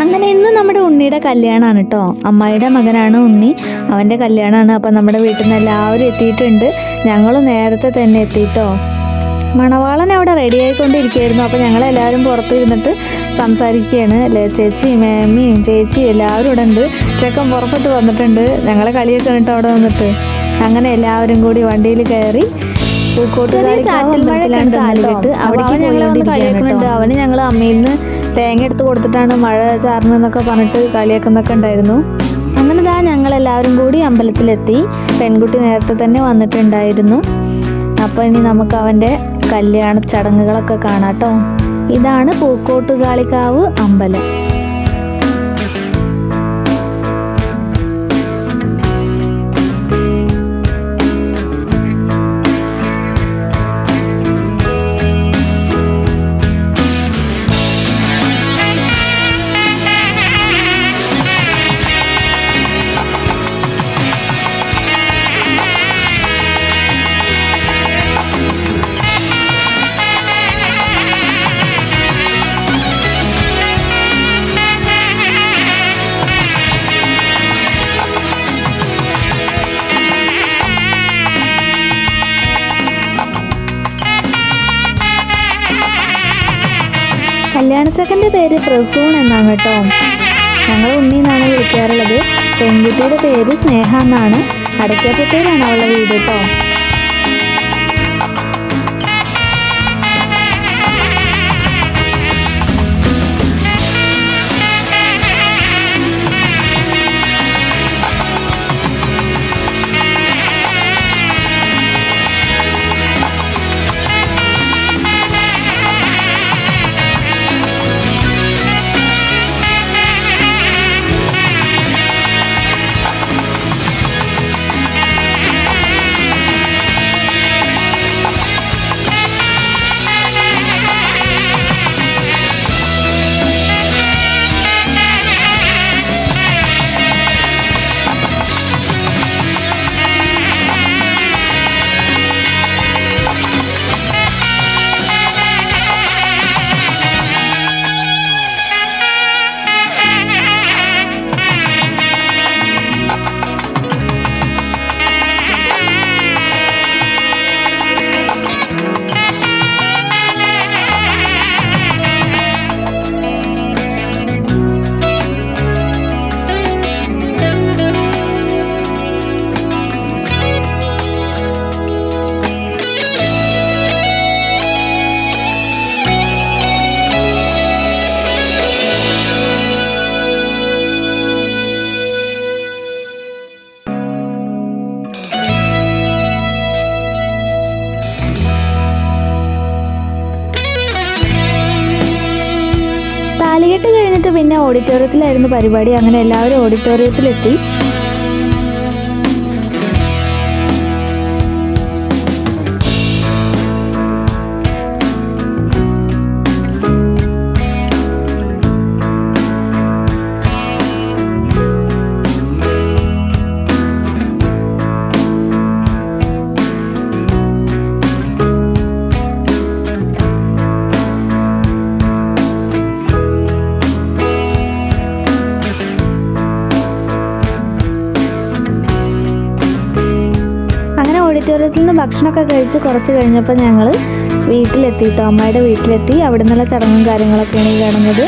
അങ്ങനെ ഇന്ന് നമ്മുടെ ഉണ്ണിയുടെ കല്യാണമാണ് കേട്ടോ. അമ്മായിയുടെ മകനാണ് ഉണ്ണി, അവൻ്റെ കല്യാണമാണ്. അപ്പം നമ്മുടെ വീട്ടിൽ നിന്ന് എല്ലാവരും എത്തിയിട്ടുണ്ട്. ഞങ്ങൾ നേരത്തെ തന്നെ എത്തിയിട്ടോ. മണവാളൻ അവിടെ റെഡി ആയിക്കൊണ്ടിരിക്കുകയായിരുന്നു. അപ്പോൾ ഞങ്ങളെല്ലാവരും പുറത്ത് ഇരുന്നിട്ട് സംസാരിക്കുകയാണ്. ചേച്ചിയും മേമ്മയും ചേച്ചിയും എല്ലാവരും ഇവിടെ ഉണ്ട്. ചെക്കൻ പുറപ്പെട്ട് വന്നിട്ടുണ്ട്. ഞങ്ങളെ കളിയൊക്കെ കേട്ടോ അവിടെ വന്നിട്ട്. അങ്ങനെ എല്ലാവരും കൂടി വണ്ടിയിൽ കയറി അവന് ഞങ്ങൾ അമ്മയിൽ നിന്ന് തേങ്ങ എടുത്ത് കൊടുത്തിട്ടാണ് മഴ ചാർന്നെന്നൊക്കെ പറഞ്ഞിട്ട് കളിയാക്കുന്നൊക്കെ ഉണ്ടായിരുന്നു. അങ്ങനെ ഞങ്ങളെല്ലാവരും കൂടി അമ്പലത്തിലെത്തി. പെൺകുട്ടി നേരത്തെ തന്നെ വന്നിട്ടുണ്ടായിരുന്നു. അപ്പോൾ ഇനി നമുക്ക് അവൻ്റെ കല്യാണ ചടങ്ങുകളൊക്കെ കാണാട്ടോ. ഇതാണ് പൂക്കോട്ടുകാളിക്കാവ് അമ്പലം. കല്യാണച്ചക്കൻ്റെ പേര് പ്രസൂൺ എന്നാണ് കേട്ടോ. ഞങ്ങൾ ഉണ്ണി എന്നാണ് വിളിക്കാറുള്ളത്. പെൺകുട്ടിയുടെ പേര് സ്നേഹ എന്നാണ്. അടയ്ക്കാപ്പുഴയിലാണ് അവളുടെ വീട് കേട്ടോ. താലികെട്ട് കഴിഞ്ഞിട്ട് പിന്നെ ഓഡിറ്റോറിയത്തിലായിരുന്നു പരിപാടി. അങ്ങനെ എല്ലാവരും ഓഡിറ്റോറിയത്തിലെത്തി. ഓഡിറ്റോറിയത്തിൽ നിന്ന് ഭക്ഷണമൊക്കെ കഴിച്ച് കുറച്ച് കഴിഞ്ഞപ്പോൾ ഞങ്ങൾ വീട്ടിലെത്തിയിട്ടോ. അമ്മയുടെ വീട്ടിലെത്തി. അവിടെ നിന്നുള്ള ചടങ്ങും കാര്യങ്ങളൊക്കെയാണ് ഈ കാണുന്നത്.